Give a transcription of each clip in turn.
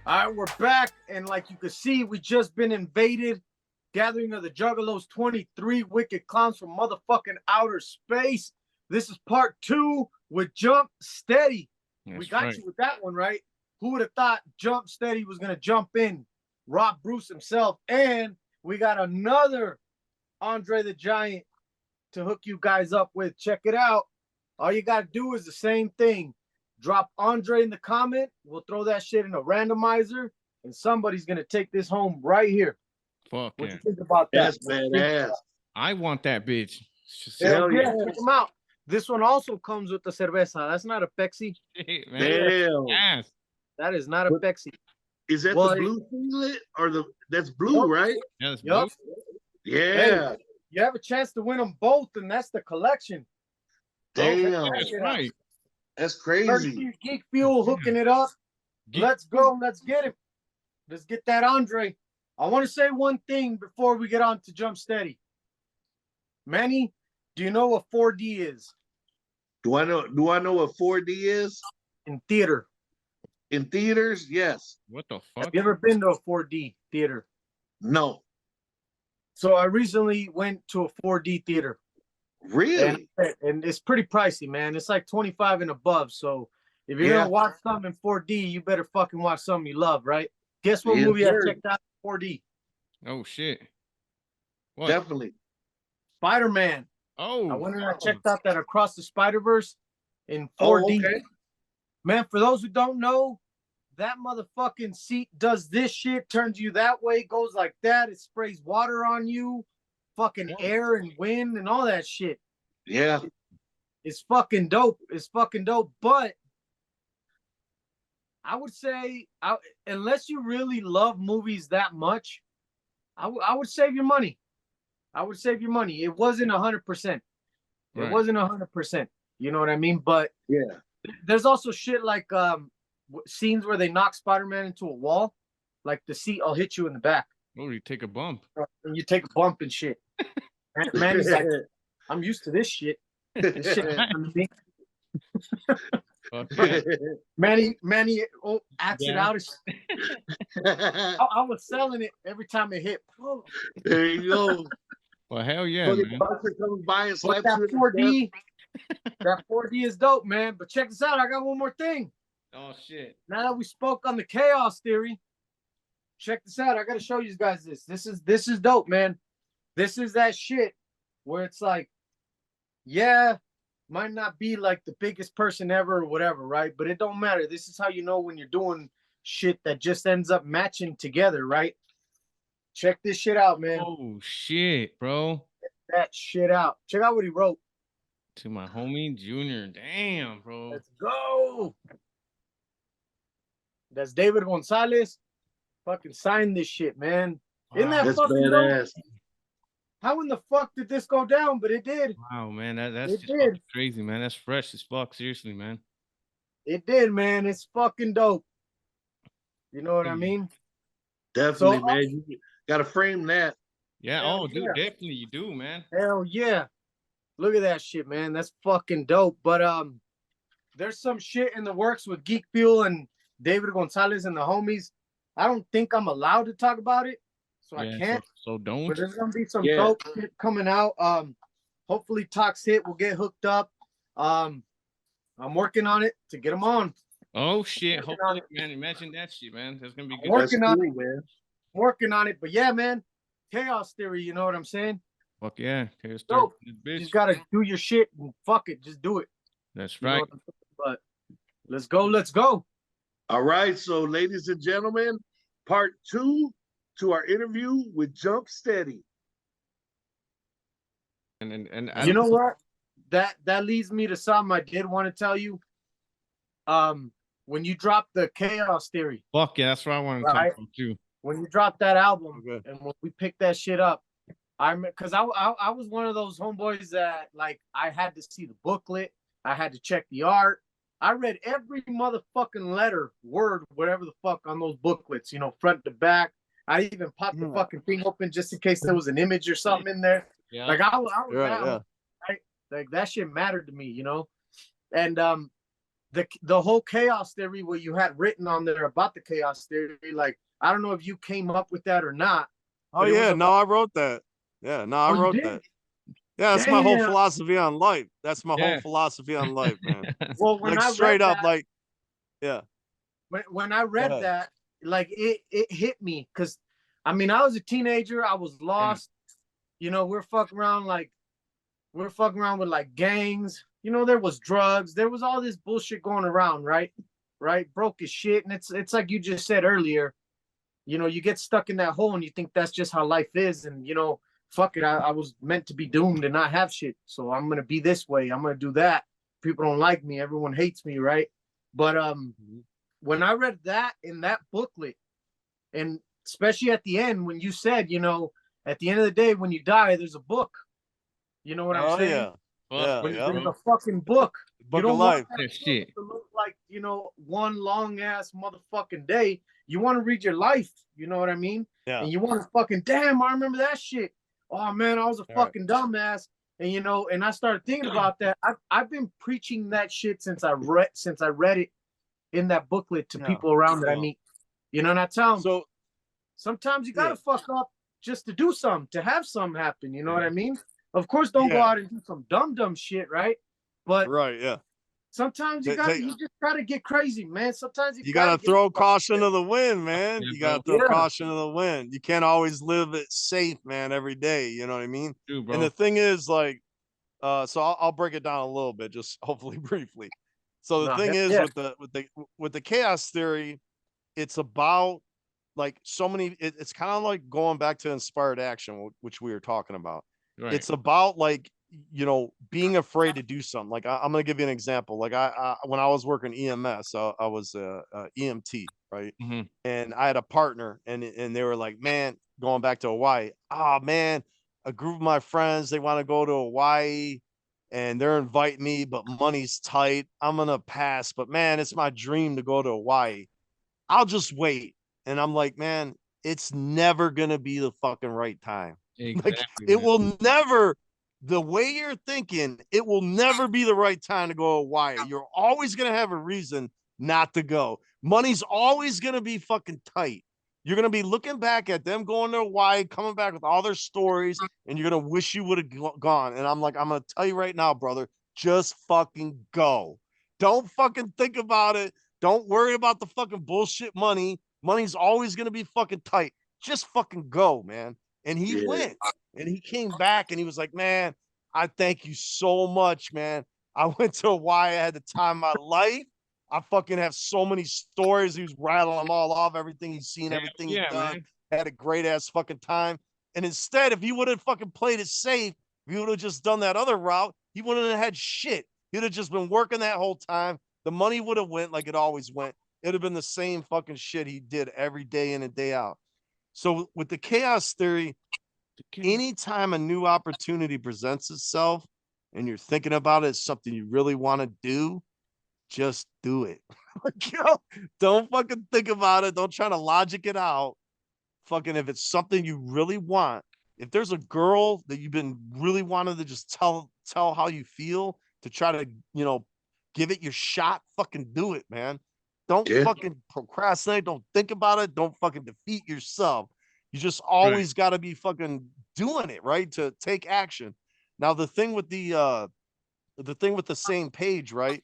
All right, we're back, and like you can see, we just been invaded. Gathering of the Juggalos 23 wicked clowns from motherfucking outer space. This is part 2 with Jumpsteady. We got you with that one, right? Who would have thought Jumpsteady was gonna jump in? Rob Bruce himself, and we got another Andre the Giant to hook you guys up with. Check it out. All you gotta do is the same thing. Drop Andre in the comment. We'll throw that shit in a randomizer, and somebody's gonna take this home right here. Fuck what yeah. you think about that? That's badass. I want that bitch. Hell yeah, check them out. This one also comes with the cerveza. That's not a Pepsi. Shit, man. Damn. Yes. That is not a Pepsi. Is that the blue singlet or that's blue, right? Yeah, that's blue. Yeah. Hey, you have a chance to win them both, and that's the collection. Damn. That's right. That's crazy. Geek Fuel hooking it up. Let's go. Let's get it. Let's get that Andre. I want to say one thing before we get on to Jumpsteady. Manny, do you know what 4D is? Do I know what 4D is? In theater. In theaters, yes. What the fuck? Have you ever been to a 4D theater? No. So I recently went to a 4D theater. Really? And it's pretty pricey, man. It's like 25 and above. So if you're gonna watch something in 4D, you better fucking watch something you love, right? Guess what movie I checked out in 4D? Oh shit. What? Definitely. Spider-Man. Oh. I went and I checked out that Across the Spider-Verse in 4D. Oh, okay. Man, for those who don't know, that motherfucking seat does this shit, turns you that way, goes like that. It sprays water on you, fucking air and wind and all that shit. Yeah. It's fucking dope. It's fucking dope. But I would say, unless you really love movies that much, I would save your money. I would save your money. It wasn't 100%. It wasn't 100%. You know what I mean? But yeah, there's also shit like scenes where they knock Spider-Man into a wall, like the seat will hit you in the back. Oh, you take a bump. And you take a bump and shit. Man, he's like, I'm used to this shit. This shit happened to me. Manny acts it out. I was selling it every time it hit. There you go. Well, hell yeah, man. Comes by and slaps that 4D, that 4D is dope, man. But check this out. I got one more thing. Oh shit. Now that we spoke on the chaos theory, check this out. I gotta show you guys this. This is dope, man. This is that shit where it's like, yeah, might not be like the biggest person ever or whatever, right? But it don't matter. This is how you know when you're doing shit that just ends up matching together, right? Check this shit out, man. Oh shit, bro. Check that shit out. Check out what he wrote. To my homie Junior. Damn, bro. Let's go. That's David Gonzalez. Fucking signed this shit, man. Isn't that fucking badass? How in the fuck did this go down? But it did. Wow, man. That's just crazy, man. That's fresh as fuck. Seriously, man. It did, man. It's fucking dope. You know what I mean? Definitely, man. You gotta frame that. Yeah. Oh, dude, definitely you do, man. Hell yeah. Look at that shit, man. That's fucking dope. But there's some shit in the works with Geek Fuel and David Gonzalez and the homies. I don't think I'm allowed to talk about it, so I can't. So don't. But there's gonna be some dope shit coming out. Hopefully Talks Hit will get hooked up. I'm working on it to get them on. Oh shit! Hopefully, man. Imagine that shit, man. That's gonna be good. Working on it, man. Working on it, but yeah, man. Chaos theory, you know what I'm saying? Fuck yeah, chaos theory. You just gotta do your shit and fuck it, just do it. That's right. But let's go, let's go. All right, so ladies and gentlemen, part 2 to our interview with Jumpsteady. And you know what? That leads me to something I did want to tell you. When you dropped the chaos theory. Fuck yeah, that's what I want to talk about too. When you dropped that album and when we picked that shit up, because I was one of those homeboys that like I had to see the booklet, I had to check the art. I read every motherfucking letter, word, whatever the fuck on those booklets, you know, front to back. I even popped the fucking thing open just in case there was an image or something in there. Yeah. Like I was down, right? Like that shit mattered to me, you know. And the whole chaos theory, what you had written on there about the chaos theory, like I don't know if you came up with that or not. Oh yeah, no, I wrote that. Yeah, no, I wrote that. Yeah, that's my whole philosophy on life. That's my whole philosophy on life, man. Well, when like I straight up, that, like, yeah. When I read that, like it hit me because, I mean, I was a teenager. I was lost. You know, we're fucking around with like gangs. You know, there was drugs. There was all this bullshit going around, right? Right, broke as shit, and it's like you just said earlier. You know, you get stuck in that hole, and you think that's just how life is, and you know, fuck it. I was meant to be doomed and not have shit, so I'm gonna be this way. I'm gonna do that. People don't like me. Everyone hates me, right? But when I read that in that booklet, and especially at the end when you said, you know, at the end of the day, when you die, there's a book. You know what I'm saying? Yeah. Yeah, There's a fucking book. Book you don't of life. Want that shit to look like, you know, one long ass motherfucking day. You want to read your life. You know what I mean? Yeah. And you want to fucking, damn, I remember that shit. Oh man, I was a fucking dumbass. And you know, and I started thinking about that. I've been preaching that shit since I read it in that booklet to people around that I meet. You know, and I tell them, so sometimes you gotta fuck up just to do something, to have something happen. You know what I mean? Of course, don't go out and do some dumb shit, right? But sometimes you just gotta get crazy, man. Sometimes you gotta throw caution to the wind, man. You gotta throw caution to the wind. You can't always live it safe, man, every day. You know what I mean? Dude, and the thing is, like, so I'll break it down a little bit, just hopefully briefly. So the thing is, with the chaos theory, it's about like so many. It's kind of like going back to inspired action, which we were talking about. Right. It's about like, you know, being afraid to do something. Like I'm gonna give you an example. Like I when I was working EMS, I was a EMT, right? Mm-hmm. And I had a partner, and they were like, man, going back to Hawaii. Oh man, a group of my friends, they want to go to Hawaii, and they're inviting me, but money's tight. I'm gonna pass, but man, it's my dream to go to Hawaii. I'll just wait. And I'm like, man, it's never gonna be the fucking right time. Exactly, like it will never, the way you're thinking, it will never be the right time to go to Hawaii. You're always gonna have a reason not to go. Money's always gonna be fucking tight. You're gonna be looking back at them going to Hawaii, coming back with all their stories, and you're gonna wish you would have gone. And I'm like, I'm gonna tell you right now, brother, just fucking go. Don't fucking think about it. Don't worry about the fucking bullshit money. Money's always gonna be fucking tight. Just fucking go, man. And he went, and he came back, and he was like, man, I thank you so much, man. I went to Hawaii. I had the time of my life. I fucking have so many stories. He was rattling them all off, everything he's seen, everything he's done. Man. Had a great ass fucking time. And instead, if he would have fucking played it safe, if he would have just done that other route, he wouldn't have had shit. He'd have just been working that whole time. The money would have went like it always went. It'd have been the same fucking shit he did every day in and day out. So with the chaos theory, anytime a new opportunity presents itself and you're thinking about it as something you really want to do, just do it. Like, you know, don't fucking think about it. Don't try to logic it out. Fucking, if it's something you really want, if there's a girl that you've been really wanting to just tell how you feel, to try to, you know, give it your shot, fucking do it, man. Don't fucking procrastinate. Don't think about it. Don't fucking defeat yourself. You just always got to be fucking doing it, right? To take action. Now, the thing with the same page, right?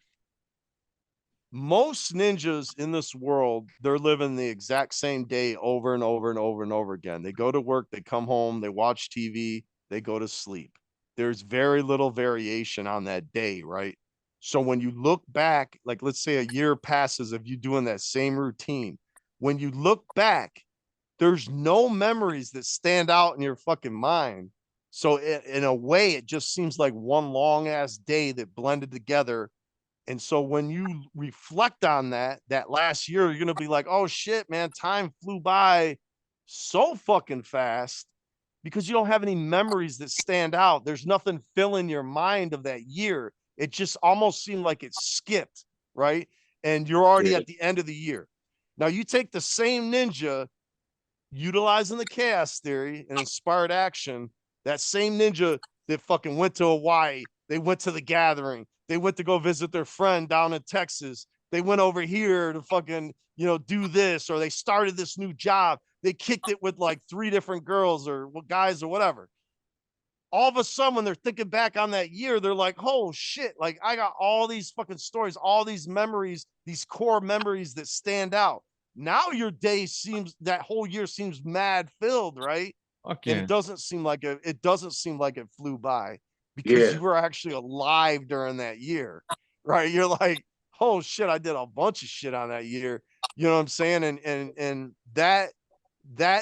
Most ninjas in this world, they're living the exact same day over and over and over and over again. They go to work, they come home, they watch TV, they go to sleep. There's very little variation on that day, right? So when you look back, like let's say a year passes of you doing that same routine, when you look back, there's no memories that stand out in your fucking mind. So in a way, it just seems like one long ass day that blended together. And so when you reflect on that last year, you're going to be like, oh shit, man, time flew by so fucking fast because you don't have any memories that stand out. There's nothing filling your mind of that year. It just almost seemed like it skipped, right? And you're already at the end of the year. Now you take the same ninja utilizing the chaos theory and inspired action, that same ninja that fucking went to Hawaii, they went to the gathering, They went to go visit their friend down in Texas. They went over here to fucking, do this, or they started this new job. They kicked it with like 3 different girls or guys or whatever. All of a sudden, when they're thinking back on that year, they're like, oh shit, like I got all these fucking stories, all these memories, these core memories that stand out. Now your day that whole year seems mad filled, right? Fuck And yeah. it doesn't seem like it flew by because Yeah. you were actually alive during that year, right? You're like, oh shit, I did a bunch of shit on that year. You know what I'm saying? And that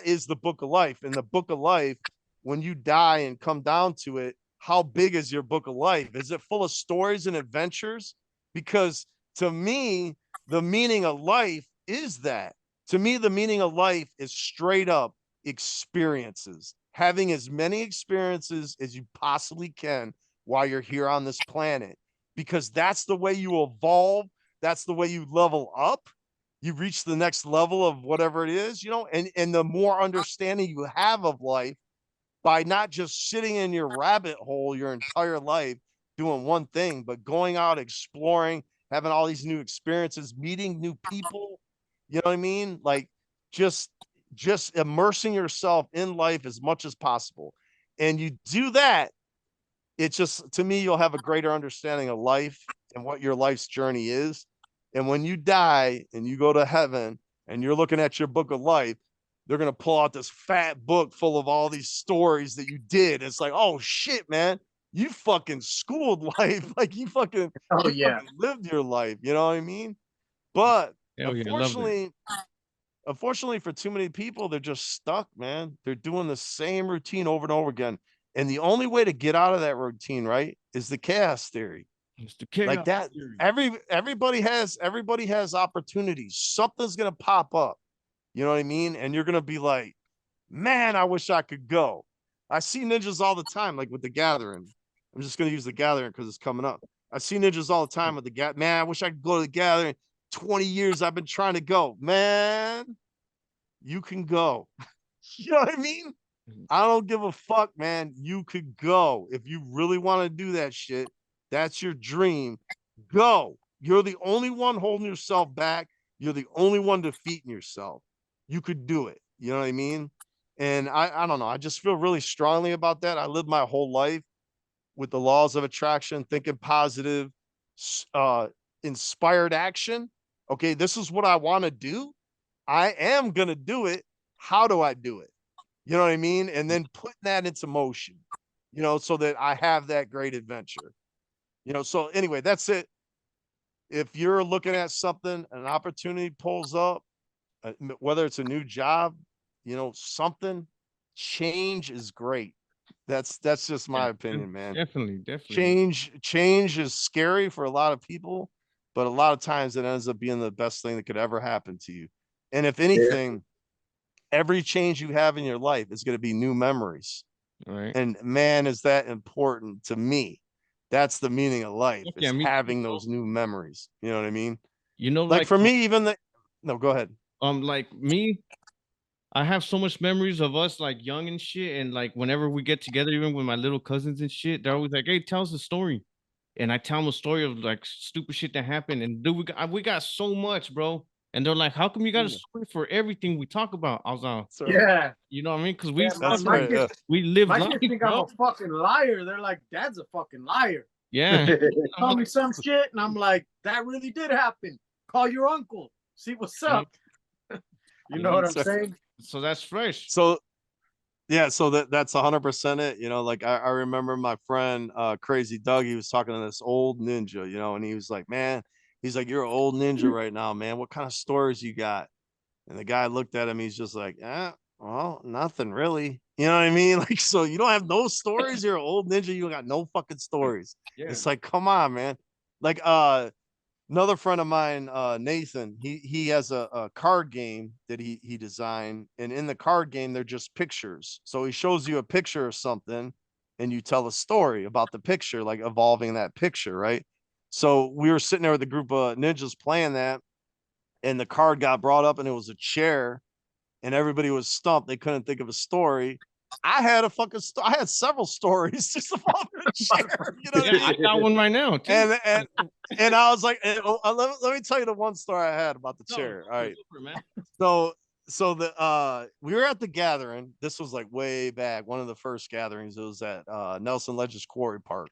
is the book of life. And the book of life, when you die and come down to it, how big is your book of life? Is it full of stories and adventures? Because to me, the meaning of life is that. To me, the meaning of life is straight up experiences, having as many experiences as you possibly can while you're here on this planet, because that's the way you evolve. That's the way you level up. You reach the next level of whatever it is, and the more understanding you have of life by not just sitting in your rabbit hole your entire life doing one thing, but going out, exploring, having all these new experiences, meeting new people. You know what I mean? Like just immersing yourself in life as much as possible. And you do that, it's just, to me, you'll have a greater understanding of life and what your life's journey is. And when you die and you go to heaven and you're looking at your book of life, they're going to pull out this fat book full of all these stories that you did. It's like, oh shit, man, you fucking schooled life. Like you fucking lived your life. You know what I mean? But Hell yeah, I love that. unfortunately for too many people, they're just stuck, man. They're doing the same routine over and over again. And the only way to get out of that routine, right, is the chaos theory. It's the chaos Like that, theory. everybody has opportunities. Something's gonna pop up. You know what I mean? And you're gonna be like, man, I wish I could go. I see ninjas all the time, like with the gathering. I'm just gonna use the gathering because it's coming up. I see ninjas all the time with the man, I wish I could go to the gathering. 20 years I've been trying to go. Man, you can go. You know what I mean? I don't give a fuck, man. You could go. If you really want to do that shit, that's your dream. Go. You're the only one holding yourself back. You're the only one defeating yourself. You could do it. You know what I mean? And I don't know. I just feel really strongly about that. I lived my whole life with the laws of attraction, thinking positive, uh, inspired action. Okay, this is what I want to do. I am going to do it. How do I do it? You know what I mean? And then putting that into motion, so that I have that great adventure. So anyway, that's it. If you're looking at something, an opportunity pulls up, whether it's a new job, something, change is great. That's just my opinion, man. Definitely. Change is scary for a lot of people, but a lot of times it ends up being the best thing that could ever happen to you. And if anything, every change you have in your life is going to be new memories. Right. And man, is that important to me. That's the meaning of life, is having those new memories. You know what I mean? Like for me, no, go ahead. Like me, I have so much memories of us like young and shit. And like whenever we get together, even with my little cousins and shit, they're always like, hey, tell us a story. And I tell them a story of like stupid shit that happened. And dude, we got so much, bro. And they're like, how come you got a story for everything we talk about? I was like, you know what I mean? Because we live life, kids think I'm a fucking liar. They're like, Dad's a fucking liar. Yeah. Tell me some shit, and I'm like, that really did happen. Call your uncle. See what's up. You know what I'm saying? So that's fresh. So yeah, so that's 100% it. Like I remember my friend Crazy Doug, he was talking to this old ninja, and he was like, man, he's like, you're an old ninja right now, man. What kind of stories you got? And the guy looked at him, he's just like, well, nothing really. You know what I mean? Like, so you don't have no stories, you're an old ninja, you got no fucking stories. Yeah. It's like, come on, man. Like another friend of mine, Nathan, he has a card game that he designed, and in the card game they're just pictures. So he shows you a picture of something and you tell a story about the picture, like evolving that picture, right? So we were sitting there with a group of ninjas playing that, and the card got brought up and it was a chair, and everybody was stumped. They couldn't think of a story. I had a fucking I had several stories just about the chair. You know what I I mean? got one right now too. And I was like, let me tell you the one story I had about the chair. All right. Man. So we were at the gathering. This was like way back, one of the first gatherings. It was at Nelson Ledges Quarry Park.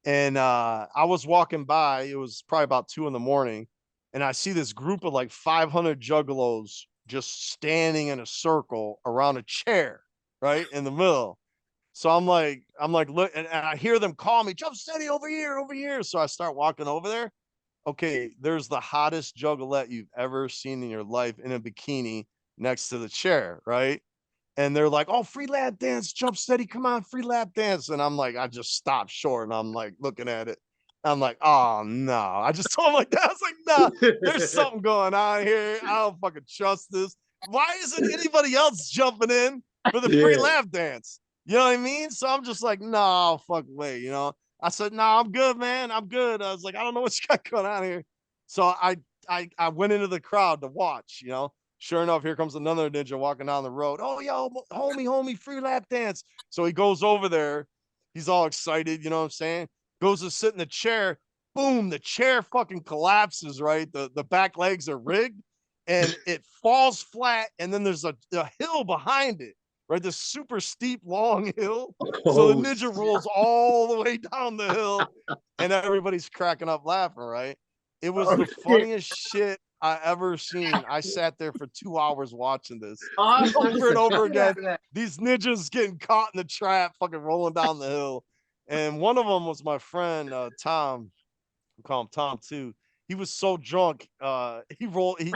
And I was walking by, it was probably about 2 a.m, and I see this group of like 500 juggalos just standing in a circle around a chair, right in the middle. So I'm like, look, and I hear them call me, Jumpsteady, over here, over here. So I start walking over there. Okay, there's the hottest juggalette you've ever seen in your life in a bikini next to the chair, right? And they're like, "Oh, free lap dance, Jumpsteady, come on, free lap dance." And I'm like, I just stopped short and I'm like looking at it. I'm like, oh no. I just told him like that. I was like, nah, there's something going on here. I don't fucking trust this. Why isn't anybody else jumping in for the free lap dance? You know what I mean? So I'm just like, no, fuck way, you know. I said, no, I'm good, man. I'm good. I was like, I don't know what you got going on here. So I went into the crowd to watch, you know. Sure enough, here comes another ninja walking down the road. Oh, yo, homie, free lap dance. So he goes over there. He's all excited, you know what I'm saying? Goes to sit in the chair. Boom, the chair fucking collapses, right? The back legs are rigged and it falls flat. And then there's a hill behind it, right? This super steep, long hill. So the ninja rolls all the way down the hill and everybody's cracking up laughing, right? It was the funniest shit I ever seen. I sat there for 2 hours watching this over and over again. These ninjas getting caught in the trap, fucking rolling down the hill. And one of them was my friend Tom. I call him Tom too. He was so drunk. He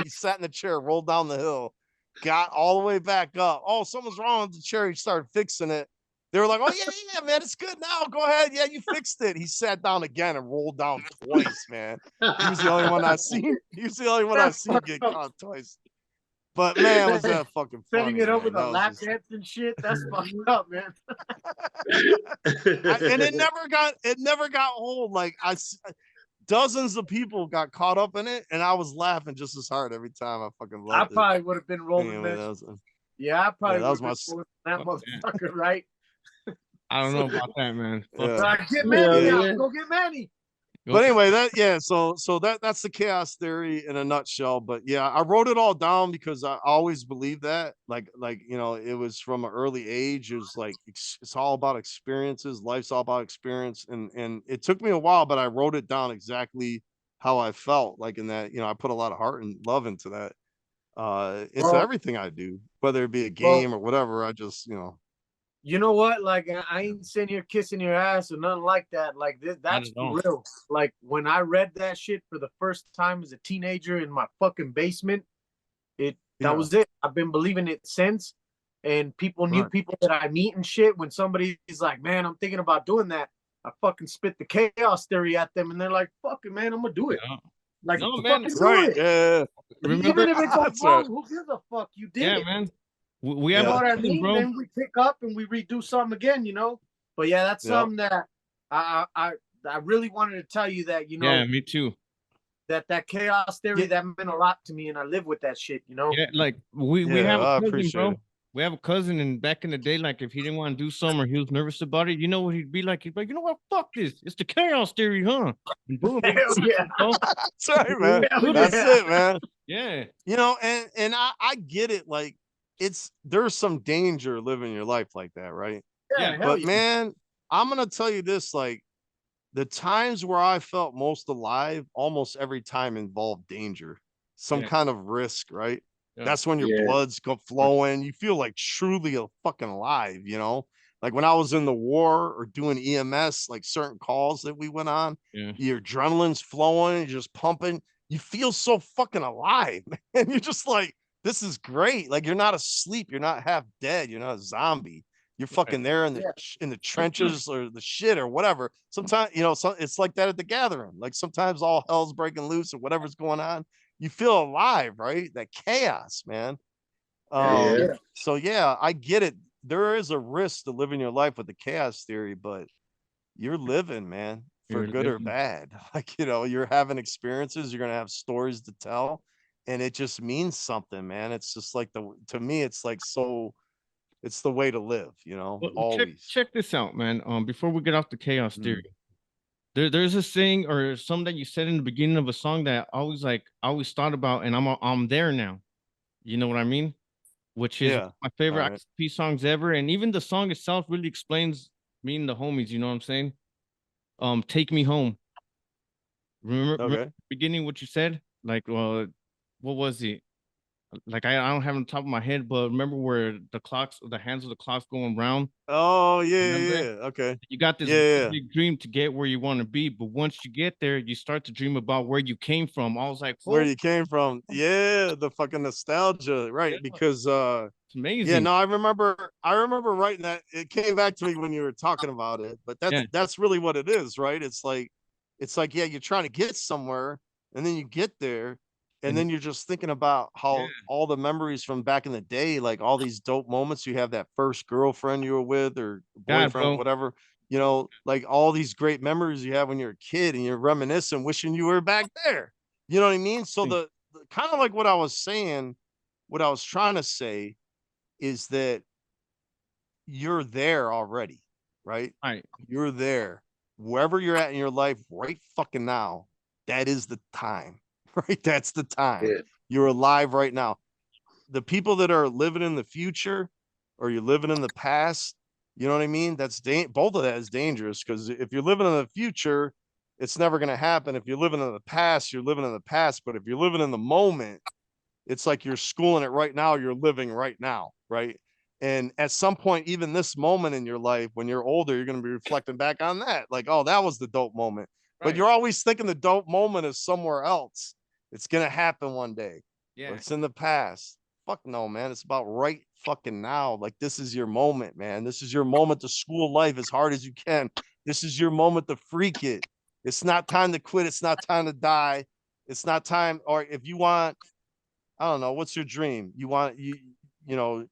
sat in the chair, rolled down the hill, got all the way back up. Oh, something's wrong with the chair. He started fixing it. They were like, "Oh yeah, man, it's good now. Go ahead. Yeah, you fixed it." He sat down again and rolled down twice, man. He was the only one I seen. He was the only one I seen get caught twice. But man, was that fucking funny? Setting it up with a lap dance and shit. That's fucked up, man. And it never got old. Like dozens of people got caught up in it, and I was laughing just as hard every time. I fucking loved it. I probably would have been rolling anyway, yeah, I probably that was would have been rolling that motherfucker, right? I don't know about that, man. Get Manny out. Go get Manny. But anyway, so that's the chaos theory in a nutshell. But yeah, I wrote it all down because I always believed that. Like you know, it was from an early age. It was like it's all about experiences. Life's all about experience, and it took me a while, but I wrote it down exactly how I felt. Like in that, you know, I put a lot of heart and love into that. Into everything I do, whether it be a game or whatever. I just, you know. You know what? Like, I ain't sitting here kissing your ass or nothing like that. Like, that's real. Like, when I read that shit for the first time as a teenager in my fucking basement, that was it. I've been believing it since. And new people that I meet and shit, when somebody's like, man, I'm thinking about doing that, I fucking spit the chaos theory at them, and they're like, fuck it, man, I'm gonna do it. Yeah. Like, no, man, man, right. Yeah. Even if it goes wrong, who gives a fuck? You did it. Man. We you have know what I mean? Bro. Then we pick up and we redo something again, you know. But yeah, that's something that I really wanted to tell you that, you know. Yeah, me too. That chaos theory that meant a lot to me, and I live with that shit, you know. Yeah, like we have a cousin, bro. We have a cousin, and back in the day, like if he didn't want to do something or he was nervous about it, you know what he'd be like? He'd be like, you know what? Fuck this. It's the chaos theory, huh? And boom. Yeah. That's right, man. That's it, man. Yeah. You know, and I get it. Like there's some danger living your life like that, right? Yeah. But man, I'm gonna tell you this: like the times where I felt most alive, almost every time involved danger, some kind of risk, right? That's when your blood's flowing. You feel like truly fucking alive, you know? Like when I was in the war or doing EMS, like certain calls that we went on, your adrenaline's flowing, you're just pumping. You feel so fucking alive, and you're just like, this is great. Like you're not asleep, you're not half dead, you're not a zombie. You're fucking there in the trenches or the shit or whatever. Sometimes, you know, it's like that at the gathering. Like sometimes all hell's breaking loose or whatever's going on. You feel alive, right? That chaos, man. So yeah, I get it. There is a risk to living your life with the chaos theory, but you're living, man, for good or bad. Like, you know, you're having experiences, you're gonna have stories to tell, and it just means something, man. It's just like to me, it's like so it's the way to live, you know, Well, always. check this out, man. Before we get off the chaos Mm. theory, there's this thing or something that you said in the beginning of a song that I always thought about, and I'm there now. You know what I mean? Which is Yeah. my favorite All right. ICP songs ever, and even the song itself really explains me and the homies. You know what I'm saying? Take me home. Remember Okay. the beginning what you said? Like, well, what was it? Like I don't have it on top of my head, but remember where the hands of the clocks going round? Oh yeah, Remember it? yeah. Okay. You got this Yeah, yeah. big dream to get where you want to be, but once you get there, you start to dream about where you came from. I was like, Where oh, you came from. Yeah, the fucking nostalgia, right? yeah, Because it's yeah, amazing. no, I remember writing that. It came back to me when you were talking about it, but Yeah, that's really what it is, right? It's like, yeah, you're trying to get somewhere, and then you get there, and and then you're just thinking about yeah, how all the memories from back in the day, like all these dope moments you have, that first girlfriend you were with or God, boyfriend, bro. whatever, you know, like all these great memories you have when you're a kid and you're reminiscing, wishing you were back there. You know what I mean? So the kind of like what I was saying, what I was trying to say is that you're there already, right? All right, You're there. Wherever you're at in your life right fucking now, that is the time, right? That's the time. Yeah. You're alive right now. The people that are living in the future or you're living in the past, you know what I mean? Both of that is dangerous because if you're living in the future, it's never going to happen. If you're living in the past, you're living in the past. But if you're living in the moment, it's like you're schooling it right now, you're living right now, right? And at some point, even this moment in your life, when you're older, you're going to be reflecting back on that, like, oh, that was the dope moment. But right. you're always thinking the dope moment is somewhere else. It's going to happen one day, or Yeah, it's in the past. Fuck no, man. It's about right fucking now. Like, this is your moment, man. This is your moment to school life as hard as you can. This is your moment to freak it. It's not time to quit. It's not time to die. It's not time. Or if you want, I don't know, what's your dream? You know,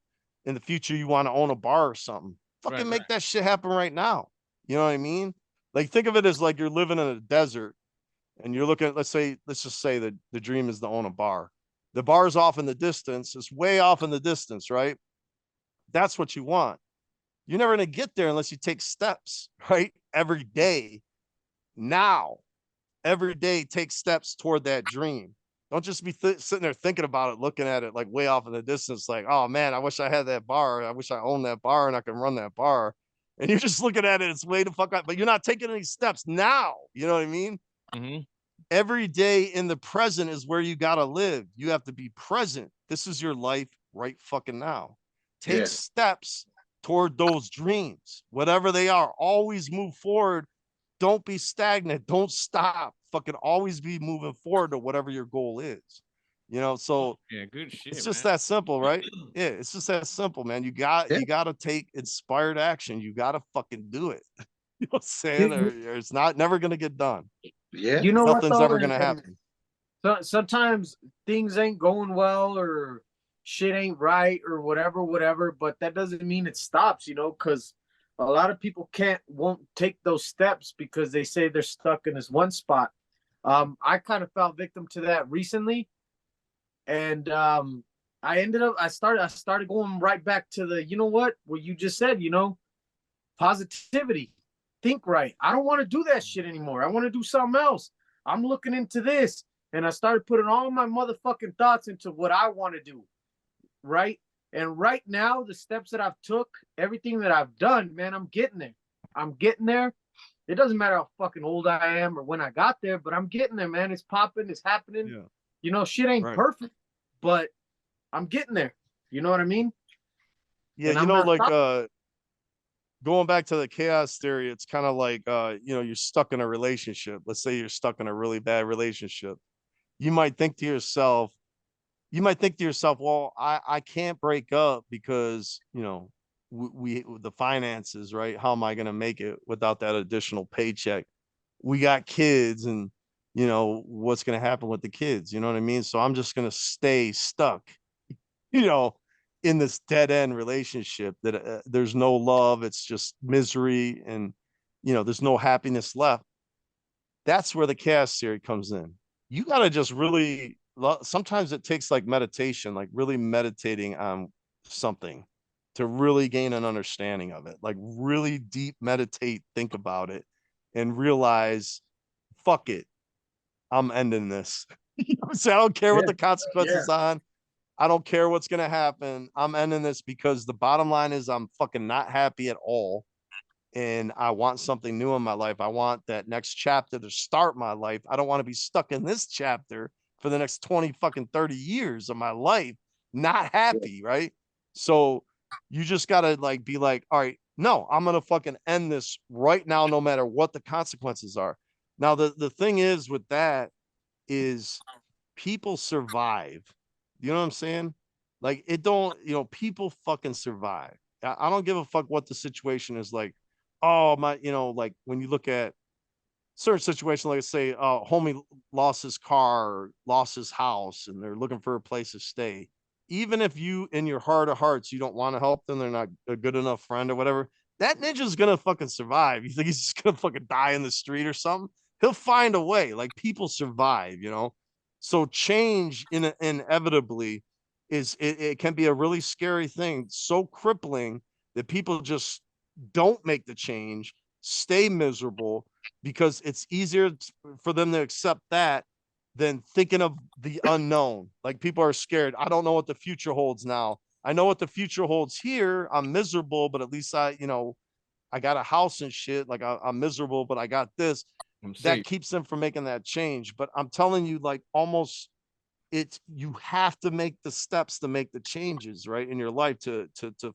in the future you want to own a bar or something. right, Fucking right, make that shit happen right now. You know what I mean? Like, think of it as like you're living in a desert and you're looking at, let's just say that the dream is to own a bar. The bar's off in the distance, it's way off in the distance, right? That's what you want. You're never gonna get there unless you take steps, right? Every day. Now, every day take steps toward that dream. Don't just be sitting there thinking about it, looking at it like way off in the distance, like, oh man, I wish I had that bar. I wish I owned that bar and I can run that bar. And you're just looking at it, it's way the fuck out, but you're not taking any steps now. You know what I mean? mm-hmm. Every day in the present is where you got to live. You have to be present. This is your life right fucking now. Take Yeah. steps toward those dreams, whatever they are. Always move forward. Don't be stagnant. Don't stop. Fucking always be moving forward to whatever your goal is. You know, so Yeah, good it's shit, just man. that simple, right? Yeah, it's just that simple, man. Yeah. You got to take inspired action. You got to fucking do it. You know what I'm You, saying? you, Or it's not never gonna get done. Yeah. you know what Nothing's though, ever gonna happen. so, sometimes things ain't going well or shit ain't right or whatever, but that doesn't mean it stops, because a lot of people won't take those steps because they say they're stuck in this one spot. I kind of fell victim to that recently, and I started going right back to what you just said, positivity. Think right. I don't want to do that shit anymore. I want to do something else. I'm looking into this. And I started putting all my motherfucking thoughts into what I want to do. Right. And right now, the steps that I've took, everything that I've done, man, I'm getting there. I'm getting there. It doesn't matter how fucking old I am or when I got there, but I'm getting there, man. It's popping. It's happening. Yeah. Shit ain't Right. perfect, but I'm getting there. You know what I mean? Yeah, And you I'm know, not like stopping. going back to the chaos theory, it's kind of like you're stuck in a relationship. Let's say you're stuck in a really bad relationship. You might think to yourself, well, I can't break up because, we the finances, right? How am I going to make it without that additional paycheck? We got kids and what's going to happen with the kids, you know what I mean? So I'm just going to stay stuck, you know, in this dead end relationship that there's no love, it's just misery, and there's no happiness left. That's where the chaos theory comes in. You got to just sometimes it takes like meditation, like really meditating on something, to really gain an understanding of it. Like really deep meditate, think about it, and realize, fuck it, I'm ending this. You know what I'm saying? I don't care what the consequences on. I don't care what's gonna happen. I'm ending this because the bottom line is I'm fucking not happy at all. And I want something new in my life. I want that next chapter to start my life. I don't want to be stuck in this chapter for the next 20 fucking 30 years of my life, not happy, right? So you just gotta like be like, all right, no, I'm gonna fucking end this right now, no matter what the consequences are. Now, the thing is with that is people survive. You know what I'm saying? Like it don't, people fucking survive. I don't give a fuck what the situation is like. Oh my, like when you look at certain situations, like say, homie lost his car, or lost his house, and they're looking for a place to stay. Even if you, in your heart of hearts, you don't want to help them, they're not a good enough friend or whatever. That ninja's gonna fucking survive. You think he's just gonna fucking die in the street or something? He'll find a way. Like people survive, So change inevitably it can be a really scary thing, so crippling that people just don't make the change, stay miserable, because it's easier for them to accept that than thinking of the unknown. Like people are scared. I don't know what the future holds now. I know what the future holds here. I'm miserable, but at least I got a house and shit. Like I'm miserable, but I got this. I'm That safe. keeps them from making that change. But I'm telling you, like almost you have to make the steps to make the changes right in your life to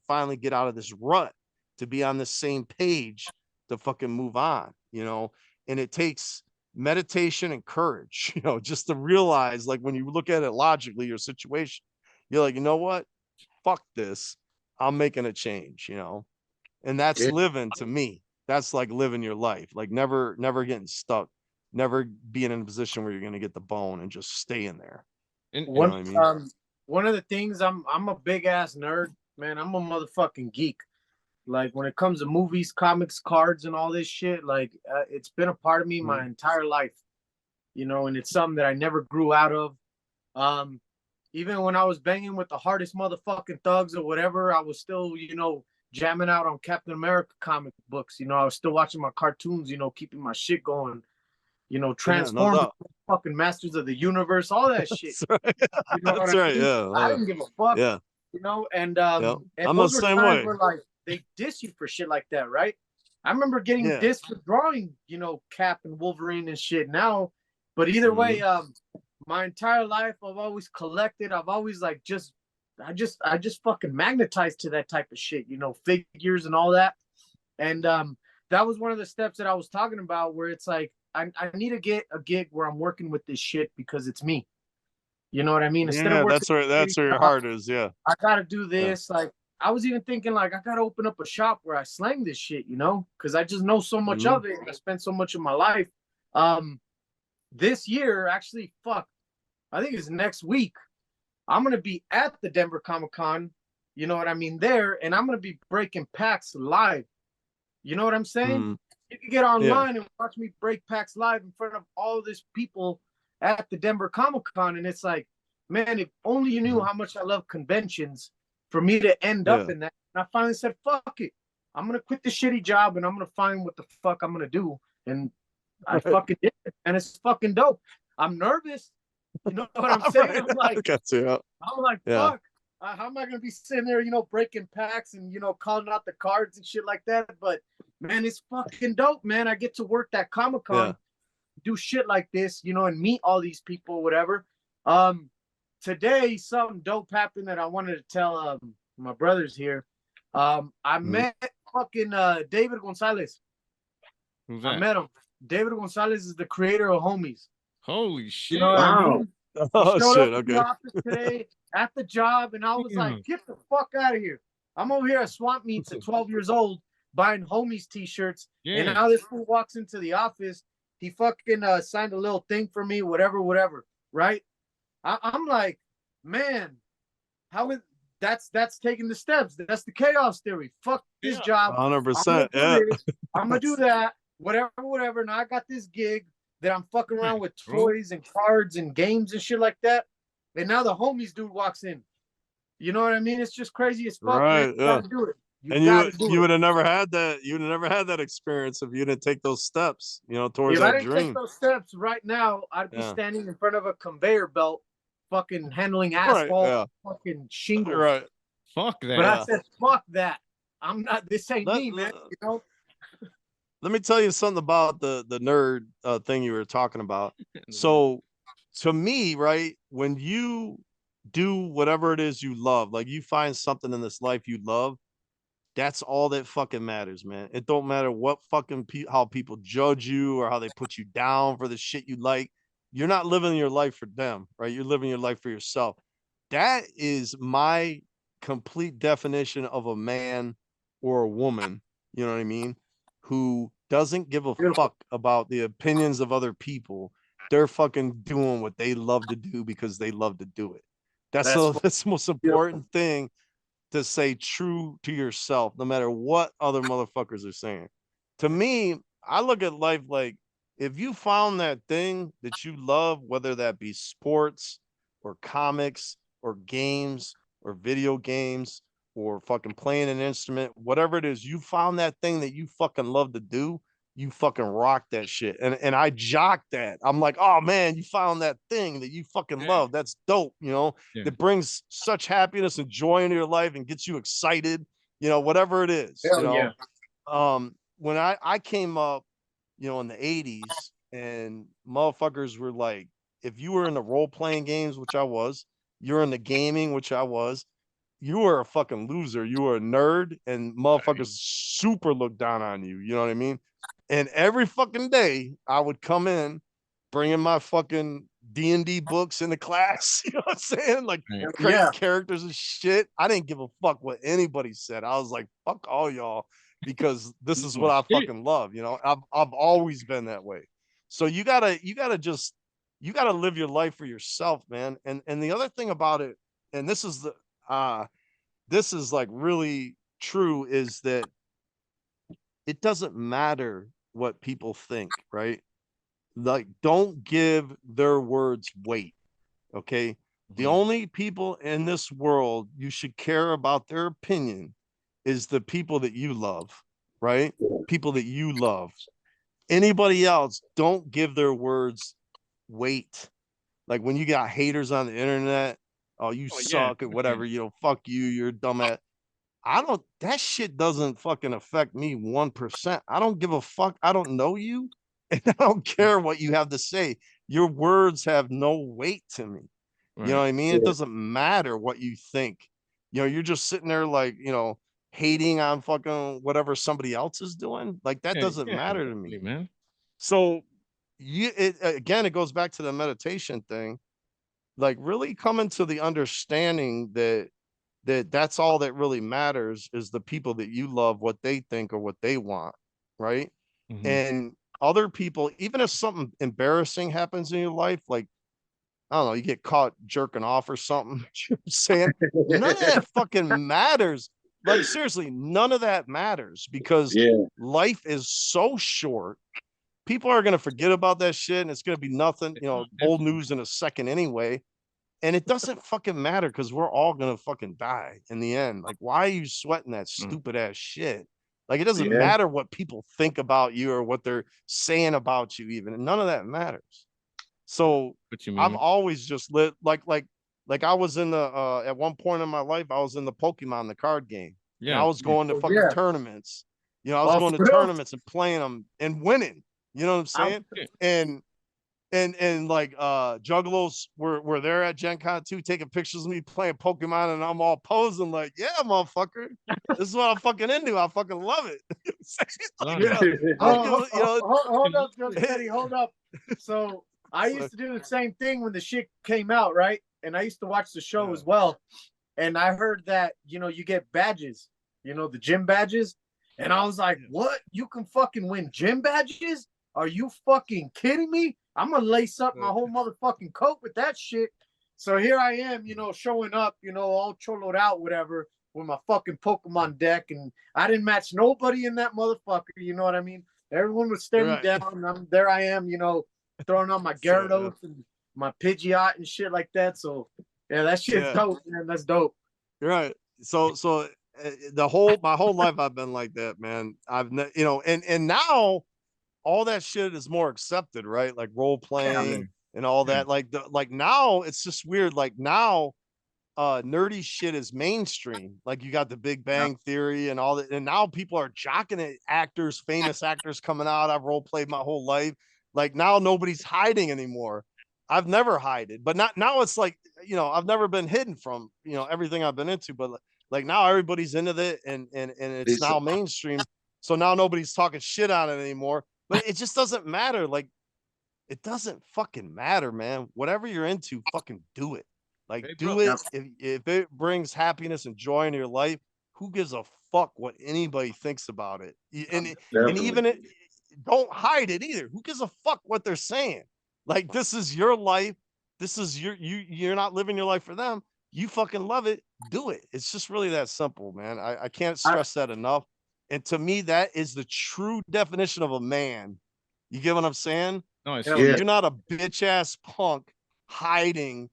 finally get out of this rut, to be on the same page, to fucking move on, and it takes meditation and courage, just to realize, like when you look at it logically, your situation, you're like, you know what, fuck this, I'm making a change, and that's living. To me, that's like living your life, like never getting stuck, never being in a position where you're going to get the bone and just staying there. And You know what I mean? One of the things, I'm a big ass nerd, man. I'm a motherfucking geek. Like when it comes to movies, comics, cards, and all this shit, like it's been a part of me my entire life, and it's something that I never grew out of. Even when I was banging with the hardest motherfucking thugs or whatever, I was still, jamming out on Captain America comic books. I was still watching my cartoons, keeping my shit going. Transformers, fucking Masters of the Universe, all that shit. That's right. You know That's what I right. mean? Yeah. I didn't give a fuck. Yeah. And I'm the those were same times way. where like they diss you for shit like that, right? I remember getting dissed for drawing, Cap and Wolverine and shit now. But either way, my entire life I've always collected. I've always like I just fucking magnetized to that type of shit, figures and all that. And that was one of the steps that I was talking about, where it's like I need to get a gig where I'm working with this shit because it's me. You know what I mean? Instead of working, that's where your heart is. Yeah. I gotta do this. Like I was even thinking, like I gotta open up a shop where I slang this shit, because I just know so much of it. And I spent so much of my life. This year, actually, I think it's next week. I'm gonna be at the Denver Comic Con. You know what I mean? There, and I'm gonna be breaking packs live. You know what I'm saying? You can get online and watch me break packs live in front of all this people at the Denver Comic Con. And it's like, man, if only you knew how much I love conventions for me to end up in that. And I finally said, fuck it. I'm going to quit the shitty job and I'm going to find what the fuck I'm going to do. And I fucking did it. And it's fucking dope. I'm nervous. You know what I'm saying? I'm like, fuck. How am I going to be sitting there, breaking packs and, calling out the cards and shit like that? But, man, it's fucking dope, man. I get to work that Comic-Con, do shit like this, and meet all these people, whatever. Today, something dope happened that I wanted to tell my brothers here. I met fucking David Gonzalez. Who's that? I met him. David Gonzalez is the creator of Homies. Holy shit. Wow. Oh, shit. Okay. The office today at the job, and I was like, get the fuck out of here. I'm over here at Swamp Meets at 12 years old buying Homies t-shirts. And now this fool walks into the office. He fucking signed a little thing for me, whatever, right? I'm like, man, that's taking the steps. That's the chaos theory. Fuck this job. 100%. I'm gonna do that. Whatever. Now I got this gig that I'm fucking around with toys and cards and games and shit like that. And now the Homies dude walks in. You know what I mean? It's just crazy as fuck, man. Right. You Yeah. gotta do it. You And gotta you do would it. have never had that. You would have never had that experience if you didn't take those steps, towards If I that didn't take dream. those steps right now, I'd be Yeah. standing in front of a conveyor belt, fucking handling Right. asphalt, Yeah. fucking shingles. Right. Fuck But that. I said, fuck that. I'm not. This ain't Let, me, man. You know. let me tell you something about the nerd thing you were talking about. So, to me, right, when you do whatever it is you love, like you find something in this life you love, that's all that fucking matters, man. It don't matter what fucking how people judge you or how they put you down for the shit you like. You're not living your life for them, right? You're living your life for yourself. That is my complete definition of a man or a woman, you know what I mean? Who doesn't give a Beautiful. fuck about the opinions of other people. They're fucking doing what they love to do because they love to do it. That's the most important thing, to say true to yourself, no matter what other motherfuckers are saying. To me, I look at life like, if you found that thing that you love, whether that be sports or comics or games or video games or fucking playing an instrument, whatever it is, you found that thing that you fucking love to do, you fucking rock that shit. And I jock that. I'm like, oh man, you found that thing that you fucking love. That's dope, Yeah. that brings such happiness and joy into your life and gets you excited, whatever it is. Hell yeah. When I came up, in the 80s, and motherfuckers were like, if you were in the role-playing games, which I was, you're in the gaming, which I was, you were a fucking loser. You were a nerd, and motherfuckers super look down on you. You know what I mean? And every fucking day I would come in bringing my fucking D&D books into class. You know what I'm saying? Like, Right. creating Yeah. characters and shit. I didn't give a fuck what anybody said. I was like, fuck all y'all, because this is what I fucking love. I've always been that way. So you gotta live your life for yourself, man. And the other thing about it, and this is like really true, is that it doesn't matter what people think, right? Like, don't give their words weight. Okay. The only people in this world you should care about their opinion is the people that you love, right? People that you love. Anybody else, don't give their words weight. Like, when you got haters on the internet, oh, you suck or whatever, fuck you, you're dumbass. That shit doesn't fucking affect me 1%. I don't give a fuck. I don't know you, and I don't care what you have to say. Your words have no weight to me. You know what I mean? It doesn't matter what you think. You're just sitting there like, hating on fucking whatever somebody else is doing. Like, that doesn't matter to me, man. So it goes back to the meditation thing. Like, really coming to the understanding that's all that really matters, is the people that you love, what they think or what they want, right? And other people, even if something embarrassing happens in your life, like, I don't know, you get caught jerking off or something, you know what I'm saying? None of that fucking matters. Like, seriously, none of that matters, because life is so short. People are going to forget about that shit, and it's going to be nothing, old news in a second anyway. And it doesn't fucking matter, because we're all going to fucking die in the end. Like, why are you sweating that stupid ass shit? Like, it doesn't matter what people think about you or what they're saying about you, even. None of that matters. So I've always just lived like I was in the at one point in my life, I was in the Pokemon, the card game. And I was going to fucking tournaments. I was going to tournaments and playing them and winning. You know what I'm saying? And like Juggalos were there at Gen Con 2 taking pictures of me playing Pokemon, and I'm all posing like, yeah, motherfucker. This is what I'm fucking into. I fucking love it. Hold up, Jumpsteady, hold up. So I used to do the same thing when the shit came out, right? And I used to watch the show as well. And I heard that, you get badges, the gym badges. And I was like, what? You can fucking win gym badges? Are you fucking kidding me? I'm going to lace up my whole motherfucking coat with that shit. So here I am, showing up, all choloed out, whatever, with my fucking Pokemon deck. And I didn't match nobody in that motherfucker. You know what I mean? Everyone was staring me down. And there I am, throwing on my Gyarados and my Pidgeot and shit like that. So, yeah, that shit's dope, man. That's dope. You're right. So my whole life I've been like that, man. And now all that shit is more accepted, right? Like role playing and all that. Like now it's just weird. Like now nerdy shit is mainstream. Like you got the Big Bang Theory and all that, and now people are jocking at actors, famous actors coming out. I've role played my whole life. Like now nobody's hiding anymore. I've never hided, but not now. It's like I've never been hidden from everything I've been into, but like now everybody's into it, and it's now mainstream. So now nobody's talking shit on it anymore. But it just doesn't matter. Like it doesn't fucking matter, man. Whatever you're into, fucking do it. Like do it if it brings happiness and joy into your life. Who gives a fuck what anybody thinks about it? And even don't hide it either. Who gives a fuck what they're saying? Like this is your life. This is you're not living your life for them. You fucking love it. Do it. It's just really that simple, man. I can't stress that enough. And to me, that is the true definition of a man. You get what I'm saying? No, You're not a bitch ass punk hiding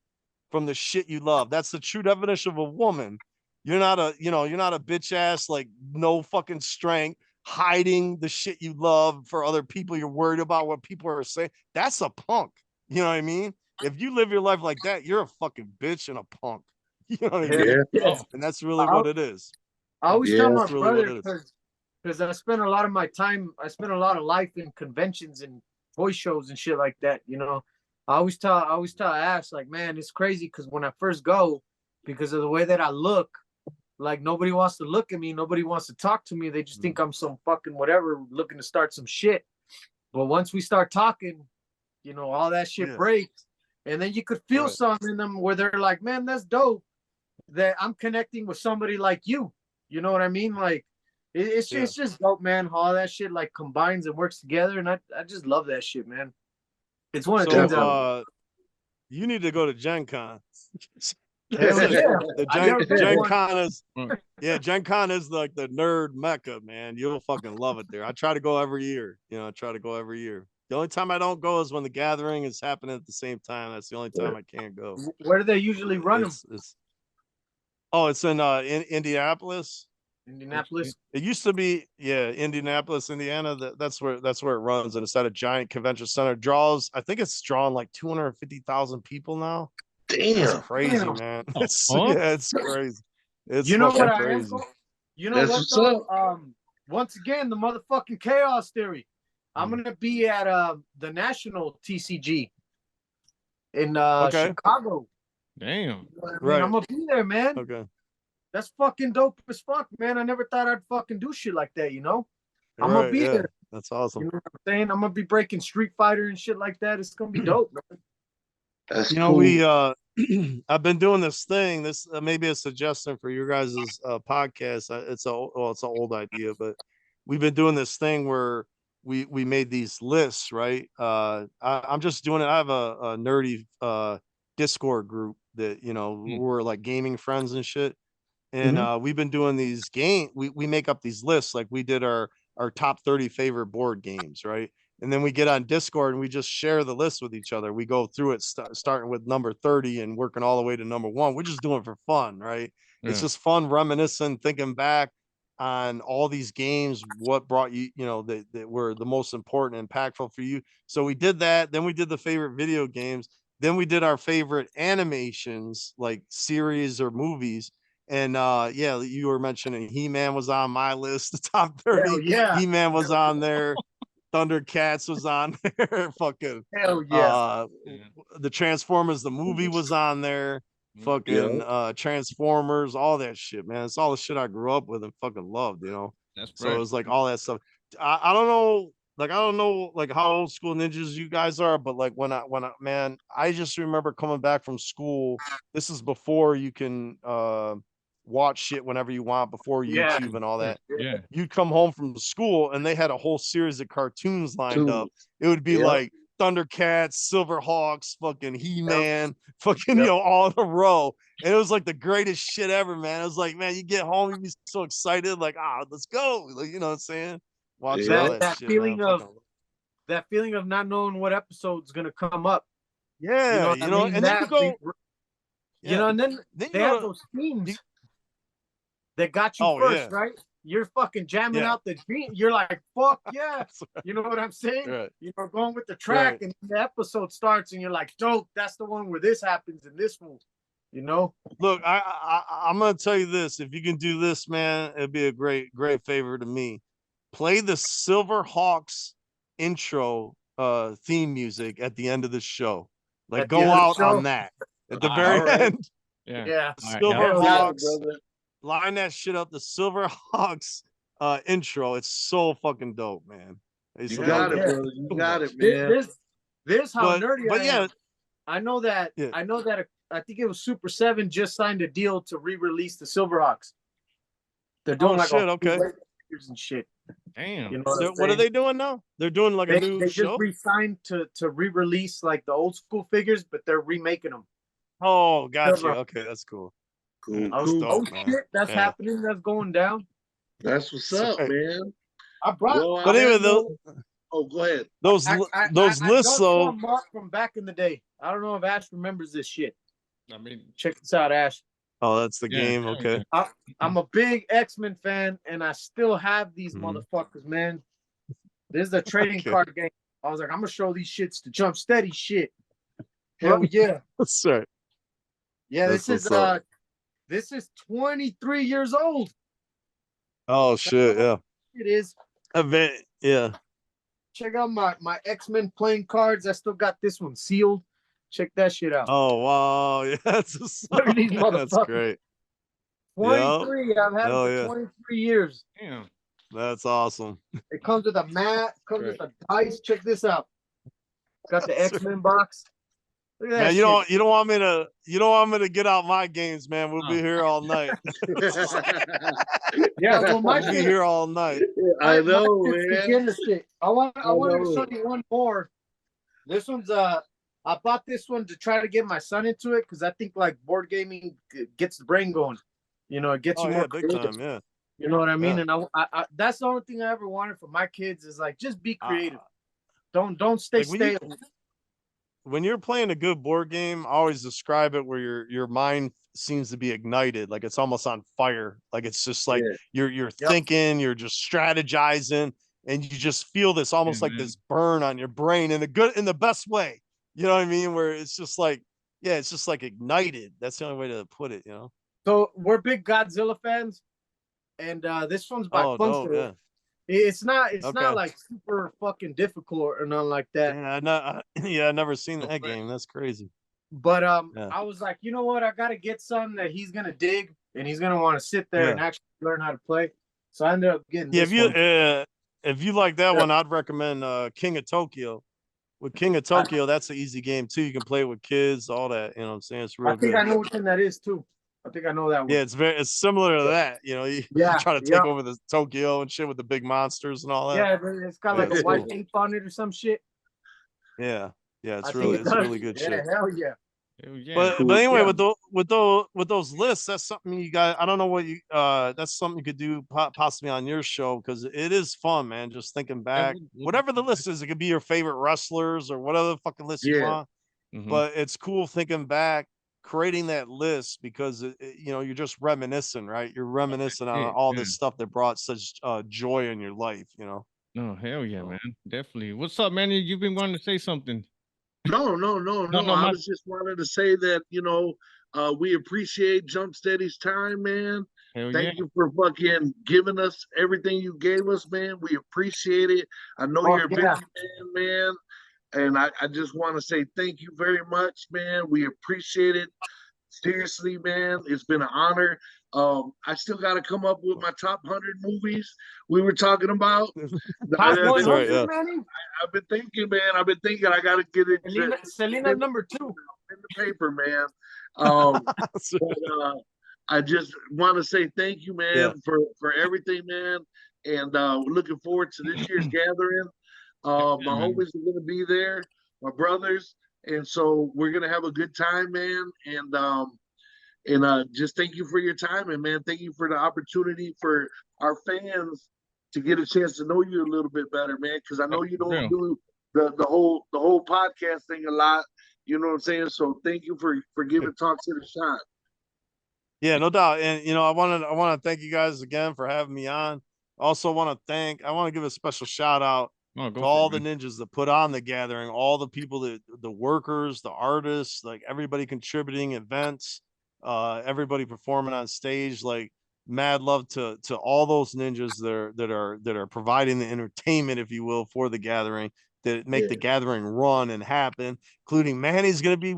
from the shit you love. That's the true definition of a woman. You're not a bitch ass, like no fucking strength, hiding the shit you love for other people. You're worried about what people are saying. That's a punk. You know what I mean? If you live your life like that, you're a fucking bitch and a punk. You know what I mean? And that's really what it is. I always tell my brother, because I spent a lot of my time, I spent a lot of life in conventions and voice shows and shit like that. I always tell Ash, like, man, it's crazy because when I first go, because of the way that I look, like nobody wants to look at me, nobody wants to talk to me. They just think I'm some fucking whatever looking to start some shit. But once we start talking, all that shit breaks. And then you could feel something in them where they're like, man, that's dope that I'm connecting with somebody like you. You know what I mean? Like it's just dope, man. All that shit like combines and works together. And I just love that shit, man. It's one of the things that you need to go to Gen Con. Gen Con is Gen Con is like the nerd mecca, man. You'll fucking love it there. I try to go every year. The only time I don't go is when the gathering is happening at the same time. That's the only time I can't go. Where do they usually run them? It's in Indianapolis. Indianapolis. It used to be, Indianapolis, Indiana. That's where it runs, and it's at a giant convention center. I think it's drawing like 250,000 people now. Damn, that's crazy, man. It's crazy. It's crazy. You know what though? Once again, the motherfucking chaos theory. I'm gonna be at the national TCG in Chicago. Damn. Right. I'm gonna be there, man. Okay. That's fucking dope as fuck, man. I never thought I'd fucking do shit like that, I'm gonna be there. That's awesome. You know what I'm saying? I'm gonna be breaking Street Fighter and shit like that. It's gonna be dope, man. That's cool. We I've been doing this thing. This may be a suggestion for your guys' podcast. It's an old idea, but we've been doing this thing where we made these lists, right? I'm just doing it. I have a nerdy Discord group that we're like gaming friends and shit. And we've been doing these we make up these lists. Like we did our top 30 favorite board games, right? And then we get on Discord and we just share the list with each other. We go through it starting with number 30 and working all the way to number 1. We're just doing it for fun, right? It's just fun reminiscing, thinking back on all these games, what brought you, that were the most important, impactful for you. So we did that. Then we did the favorite video games. Then we did our favorite animations, like series or movies. And you were mentioning He-Man was on my list, the top 30. He-Man was on there. Thundercats was on there. Fucking the Transformers, the movie was on there. Fucking Transformers, all that shit, man. It's all the shit I grew up with and fucking loved, So it was like all that stuff. I don't know, like how old school ninjas you guys are, but like when I man, I just remember coming back from school. This is before you can watch shit whenever you want, before YouTube and all that. You'd come home from school and they had a whole series of cartoons lined up. It would be like Thundercats, Silverhawks, fucking He-Man, fucking all in a row. And it was like the greatest shit ever, man. It was like, man, you get home, you'd be so excited, like, let's go. Like, you know what I'm saying? Watch all that shit, feeling that feeling of not knowing what episode's gonna come up. And then you go. And then they have those themes. They got you first, right? You're fucking jamming out the beat. You're like, fuck yeah. You know what I'm saying? Right. You're going with the track, and the episode starts, and you're like, dope, that's the one where this happens in this one. You know? Look, I'm gonna tell you this. If you can do this, man, it'd be a great favor to me. Play the Silverhawks intro theme music at the end of the show. Like go out on that at the very end. Yeah. Silverhawks. Line that shit up. The Silverhawks intro. It's so fucking dope, man. You got it, brother. You got it, man. This how nerdy I am. I know that. Yeah. I know that. I think it was Super 7 just signed a deal to re-release the Silverhawks. They're doing figures and shit. Damn. You know what are they doing now? They're doing like a new show. They just re-signed to re-release like the old school figures, but they're remaking them. Oh, gotcha. Okay, that's cool. Cool. Oh shit, that's happening. That's going down. That's what's up, man. I brought. But anyway, though. Oh, go ahead. Those lists, though. Mark from back in the day. I don't know if Ash remembers this shit. I mean, check this out, Ash. Oh, that's the game. Okay. I'm a big X-Men fan, and I still have these motherfuckers, man. This is a trading card game. I was like, I'm gonna show these shits to Jumpsteady shit. Hell yeah. That's right. Yeah, this is 23 years old. Oh shit, yeah. It is. Yeah. Check out my X-Men playing cards. I still got this one sealed. Check that shit out. Oh wow, yeah, that's great. 23. I've had it for 23 years. Damn. That's awesome. It comes with a mat, comes with a dice. Check this out. Got the X-Men box. Look at that man, you don't want me to get out my games, man. We'll be here all night. Yeah, well, we'll be here all night. I know, man. I wanted to show you one more. This one's I bought this one to try to get my son into it because I think like board gaming gets the brain going. You know, it gets you more big time, yeah. You know what I mean? And I that's the only thing I ever wanted for my kids is like just be creative. Don't stay stale. When you're playing a good board game, I always describe it where your mind seems to be ignited, like it's almost on fire. Like it's just like you're thinking, you're just strategizing, and you just feel this almost like this burn on your brain in the best way. You know what I mean? Where it's just like, it's just like ignited. That's the only way to put it, you know? So we're big Godzilla fans, and this one's by Funster. Yeah. It's not like super fucking difficult or nothing like that. Yeah, I've never seen that game. That's crazy. But I was like, you know what? I gotta get something that he's gonna dig and he's gonna want to sit there and actually learn how to play. So I ended up getting this one. If you like that one, I'd recommend King of Tokyo. With King of Tokyo, that's an easy game too. You can play with kids, all that. You know what I'm saying? It's real good. I know which one that is too. I think I know that one. Yeah, it's similar to that. You know, you try to take over the Tokyo and shit with the big monsters and all that. Yeah, it's got like a white ink on it or some shit. Yeah, it's really good shit. Hell yeah. But anyway, with those lists, that's something you got. I don't know what that's something you could do possibly on your show because it is fun, man. Just thinking back, whatever the list is, it could be your favorite wrestlers or whatever fucking list you want. But it's cool thinking back, creating that list because you're just reminiscing, right? You're reminiscing on all this stuff that brought such joy in your life, you know. Oh hell yeah, man, definitely. What's up, man? You've been wanting to say something. No. I was just wanted to say that, we appreciate Jumpsteady's time, man. Thank you for fucking giving us everything you gave us, man. We appreciate it. I know you're a busy man. And I just want to say thank you very much, man. We appreciate it. Seriously, man, it's been an honor. I still got to come up with my top 100 movies we were talking about. Top 100, Manny? I've been thinking, man. I got to get it. Selena number 2 in the paper, man. But I just want to say thank you, man, for everything, man. And looking forward to this year's gathering. My homies are going to be there, my brothers. And so we're going to have a good time, man. And just thank you for your time. And, man, thank you for the opportunity for our fans to get a chance to know you a little bit better, man, because I know you don't do the whole podcast thing a lot. You know what I'm saying? So thank you for giving Talk to the Shot. Yeah, no doubt. And I want to thank you guys again for having me on. Also want to give a special shout out to all the ninjas that put on the gathering, all the people the workers, the artists, like everybody contributing events, everybody performing on stage. Like mad love to all those ninjas that are providing the entertainment, if you will, for the gathering, that make the gathering run and happen, including Manny's going to be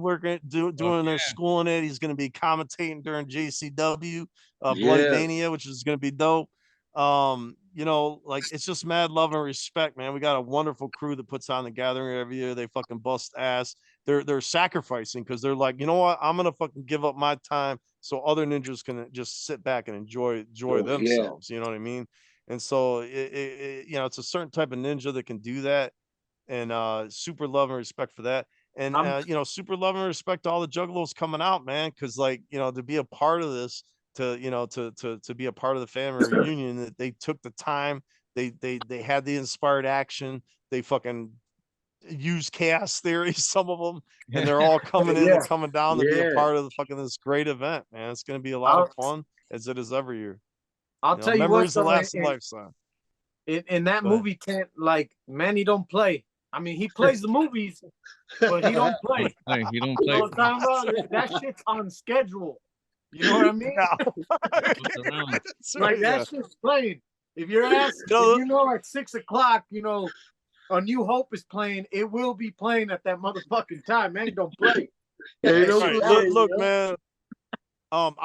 doing their schooling it. He's going to be commentating during JCW, Bloody Mania, which is going to be dope. Like it's just mad love and respect, man. We got a wonderful crew that puts on the gathering every year. They fucking bust ass. They're sacrificing because they're like, you know what? I'm gonna fucking give up my time so other ninjas can just sit back and enjoy themselves. You know what I mean? And so it's a certain type of ninja that can do that, and super love and respect for that. And super love and respect to all the juggalos coming out, man, because like to be a part of this, to be a part of the family reunion, that they took the time, they had the inspired action, they fucking use chaos theory, some of them, and they're all coming in and coming down to be a part of the fucking this great event, man. It's gonna be a lot of fun, as it is every year. I'll tell you memories what, that last a lifetime. In that movie tent, like Manny don't play. I mean, he plays the movies, but he don't play. He don't You know play. what I'm talking about? That shit's on schedule. You know what I mean? Like that shit's playing. If you're asked, at 6 o'clock, A New Hope is playing, it will be playing at that motherfucking time. Man, don't play. Look, man. I'm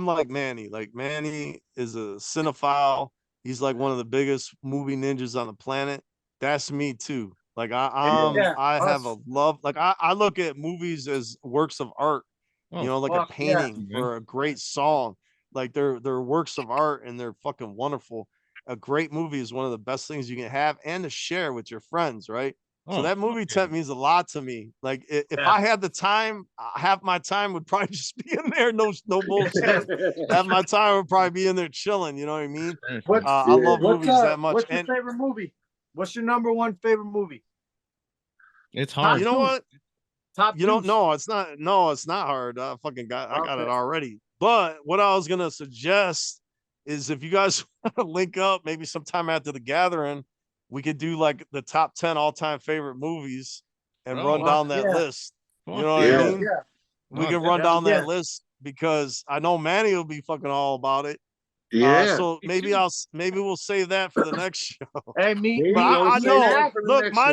like Manny. Like Manny is a cinephile. He's like one of the biggest movie ninjas on the planet. That's me too. Like I have a love. Like I look at movies as works of art. Like a painting or a great song. Like they're works of art and they're fucking wonderful. A great movie is one of the best things you can have and to share with your friends, right? So that movie tent means a lot to me. Like if I had the time, half my time would probably just be in there. No bullshit. Half my time would probably be in there chilling. You know what I mean? I love movies that much. What's your favorite movie? What's your number one favorite movie? It's hard. You know what? Top. No, it's not. No, it's not hard. I got it already. But what I was gonna suggest is if you guys want to link up, maybe sometime after the gathering, we could do like the top 10 all-time favorite movies and run down that list. You know what I mean? Yeah. We can run down that list because I know Manny will be fucking all about it. Yeah. So maybe we'll save that for the next show. Hey, but I know. Look, my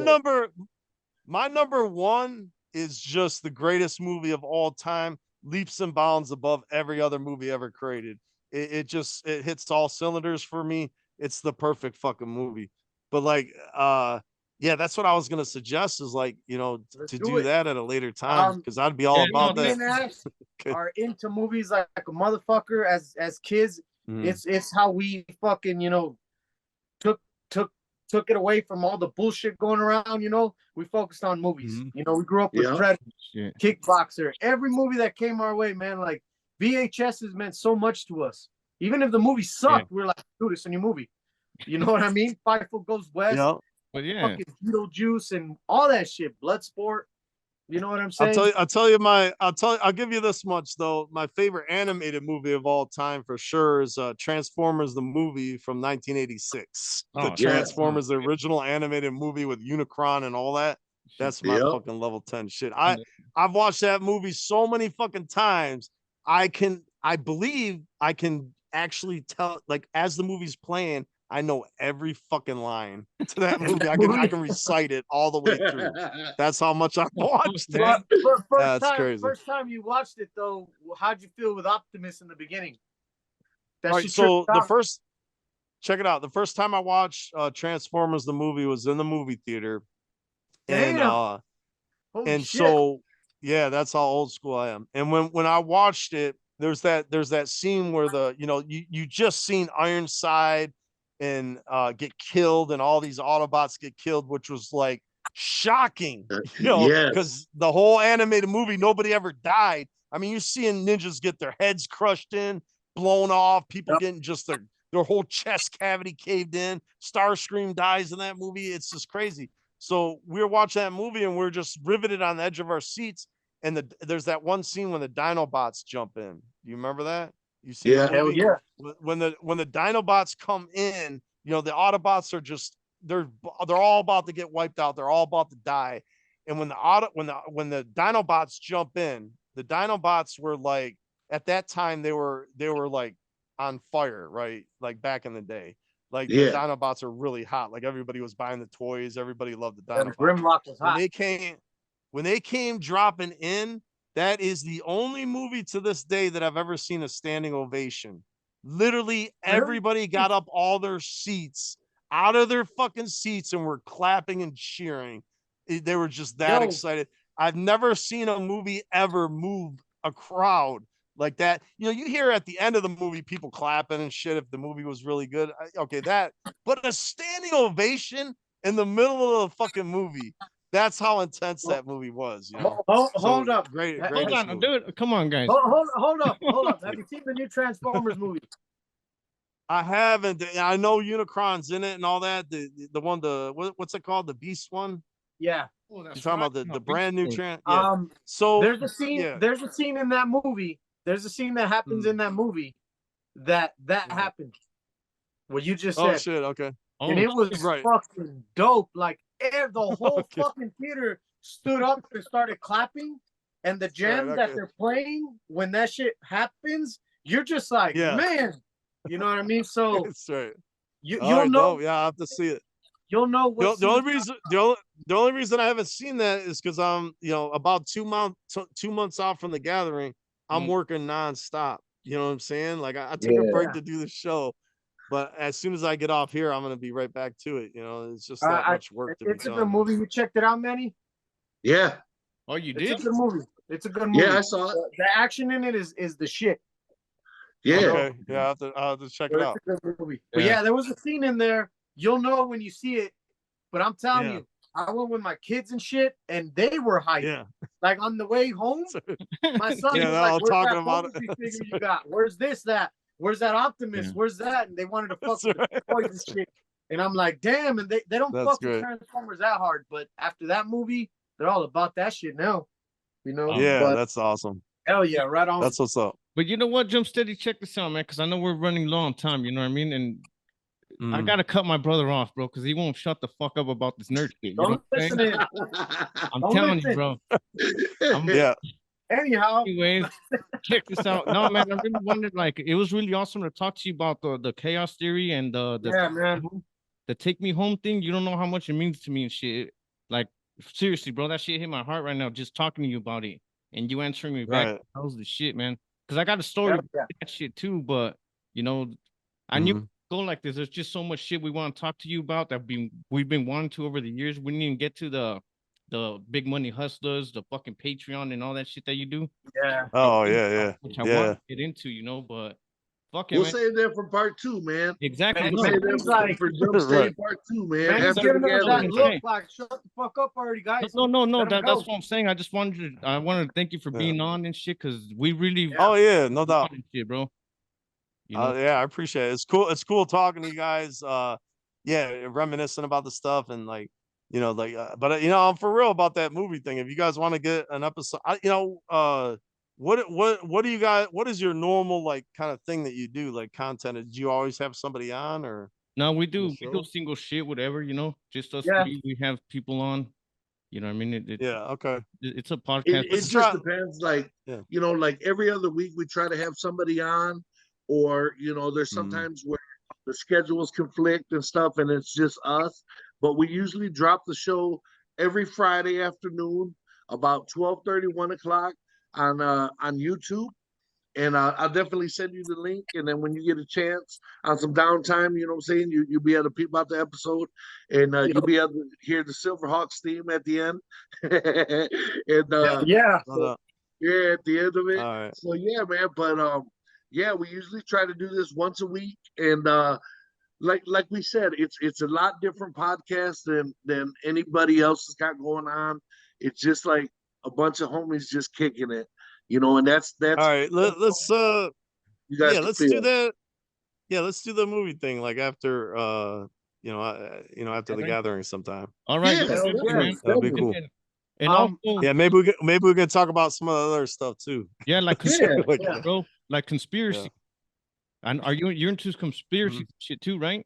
number one is just the greatest movie of all time, leaps and bounds above every other movie ever created. It hits all cylinders for me. It's the perfect fucking movie. But like, that's what I was gonna suggest is like, to do that at a later time because I'd be all about that. Me and Ash are into movies like a motherfucker as kids. It's how we fucking took it away from all the bullshit going around. We focused on movies. We grew up with Predator, Kickboxer, every movie that came our way, man. Like VHS has meant so much to us. Even if the movie sucked, we're like, dude, it's a new movie. You know what I mean? Firefoot Goes West. But fucking Beetlejuice and all that shit. Bloodsport. You know what I'm saying? I'll give you this much though. My favorite animated movie of all time for sure is Transformers the movie from 1986. Transformers, the original animated movie with Unicron and all that. That's my fucking level 10 shit. I've watched that movie so many fucking times. I believe I can actually tell, like, as the movie's playing, I know every fucking line to that movie. I can recite it all the way through. That's how much I watched it. That's crazy. First time you watched it though, how'd you feel with Optimus in the beginning? All right, so check it out. The first time I watched Transformers the movie was in the movie theater. Damn. And so that's how old school I am. And when I watched it, there's that scene where you just seen Ironside and get killed and all these Autobots get killed, which was like shocking, because the whole animated movie, nobody ever died. I mean, you're seeing ninjas get their heads crushed in, blown off, people getting just their whole chest cavity caved in. Starscream dies in that movie. It's just crazy. So we're watching that movie and we're just riveted on the edge of our seats. and there's that one scene when the Dinobots jump in. Do you remember that? You see Yeah. that movie? Hell yeah. When the Dinobots come in, you know, the Autobots are just they're all about to get wiped out. They're all about to die. And when the Dinobots jump in, the Dinobots were like at that time they were like on fire, right? Like back in the day. Like the Dinobots are really hot. Like everybody was buying the toys. Everybody loved the Dinobots. The Grimlock was hot. When they came dropping in, that is the only movie to this day that I've ever seen a standing ovation. Literally, everybody got up all their seats, out of their fucking seats, and were clapping and cheering. They were just that excited. I've never seen a movie ever move a crowd like that. You know, you hear at the end of the movie people clapping and shit if the movie was really good. Okay, but a standing ovation in the middle of the fucking movie. That's how intense that movie was. You know? Hold up. Great. Hold on, dude. Come on, guys. Hold up. Have you seen the new Transformers movie? I haven't. I know Unicron's in it and all that. The one, what's it called? The Beast one? Yeah. Oh, you're talking about the brand new Trans. Yeah. So there's a scene. Yeah. There's a scene in that movie. There's a scene that happens in that movie that happened. What you just said. Oh shit. Okay. And it was fucking dope. Like the whole fucking theater stood up and started clapping. And the jam that they're playing when that shit happens, you're just like, man. You know what I mean? So that's right. You'll know. Dope. Yeah, I have to see it. You'll know what the only reason I haven't seen that is because I'm, you know, about 2 months off from the gathering, I'm working nonstop. You know what I'm saying? Like I took a break to do the show, but as soon as I get off here, I'm gonna be right back to it. You know, it's just that much work to be done. It's a good movie. You checked it out, Manny? Yeah. Oh, you did? It's a good movie. It's a good movie. Yeah, I saw it. The action in it is the shit. Yeah. Okay. Yeah, I'll have to check it out. It's a good movie. But yeah, there was a scene in there. You'll know when you see it. But I'm telling you, I went with my kids and shit, and they were hyped. Yeah. Like on the way home, my son was like, "Where's that Bumblebee figure you got? Where's this, that? Where's that Optimus? Yeah. Where's that?" And they wanted to fuck with the toys and shit. And I'm like, damn, and they don't fuck with Transformers that hard. But after that movie, they're all about that shit now. You know? Yeah, that's awesome. Hell yeah, right on. That's what's up. But you know what, Jumpsteady, check this out, man, because I know we're running low on time, you know what I mean? And I gotta cut my brother off, bro, because he won't shut the fuck up about this nerd shit. Don't listen in. I'm telling you, bro. Anyhow. Anyways, check this out. No, man, I really wondered, like, it was really awesome to talk to you about the chaos theory and the take me home thing. You don't know how much it means to me and shit. Like, seriously, bro, that shit hit my heart right now just talking to you about it. And you answering me back. That was the shit, man. Because I got a story about that shit too, but you know, I knew go like this. There's just so much shit we want to talk to you about that we've been wanting to over the years. We didn't even get to the big money hustlers, the fucking Patreon and all that shit that you do. Yeah. Oh yeah. Which I want to get into, you know, but fuck it, we'll man. save that for part 2, man. Exactly. We'll save that for Jumpsteady part 2, man. After that look like shut the fuck up already, guys. No. That's what I'm saying. I wanted to thank you for being on and shit, because we really. Oh yeah, no doubt. Shit, bro. You know? Yeah, I appreciate it. It's cool. It's cool talking to you guys. Reminiscing about the stuff and like, you know, like, but you know, I'm for real about that movie thing. If you guys want to get an episode, what do you guys? What is your normal like kind of thing that you do? Like content? Did you always have somebody on or? No, we do single shit, whatever, you know, just us three. We have people on. You know what I mean? It's a podcast. It just depends. Like, you know, like every other week we try to have somebody on, or, you know, there's sometimes where the schedules conflict and stuff and it's just us. But we usually drop the show every Friday afternoon about 12:30, 1 o'clock on YouTube. And I'll definitely send you the link. And then when you get a chance on some downtime, you know what I'm saying, you'll be able to peep out the episode and you'll be able to hear the Silverhawks theme at the end. And at the end of it. All right. So yeah, man. But we usually try to do this once a week. And like we said, it's a lot different podcast than anybody else has got going on. It's just like a bunch of homies just kicking it. You know, and that's all right. Let's do that. Yeah, let's do the movie thing like after after the gathering sometime. All right, that'd be cool. And also, yeah, maybe we can talk about some other stuff too. Yeah, like like, bro, like conspiracy. And you're into conspiracy shit too, right?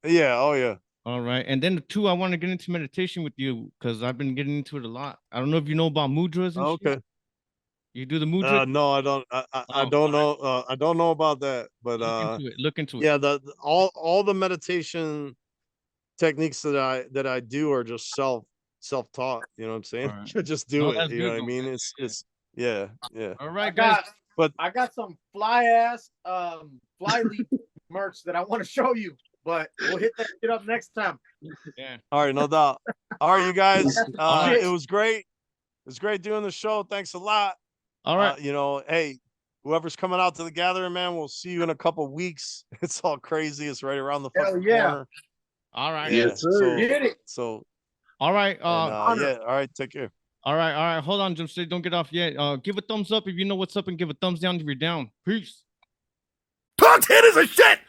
Yeah. Oh yeah. All right. And then the two, I want to get into meditation with you because I've been getting into it a lot. I don't know if you know about mudras and Okay. shit. You do the mudra? No, I don't. I don't know. I don't know about that. But look into it. Yeah, all the meditation techniques that I do are just self taught. You know what I'm saying? Right. You just do No, it. that's You know good, what I mean? It's yeah. All right, guys. But I got some fly ass fly leaf merch that I want to show you, but we'll hit that shit up next time. Yeah. All right, no doubt. All right, you guys. right. It was great. It was great doing the show. Thanks a lot. All right. You know, hey, whoever's coming out to the gathering, man, we'll see you in a couple weeks. It's all crazy. It's right around the fucking corner. All right. Yeah. Yes, sir. Get it. So. All right. Yeah. All right. Take care. All right. Hold on, Jumpsteady. Don't get off yet. Give a thumbs up if you know what's up, and give a thumbs down if you're down. Peace. Punk's head is a shit.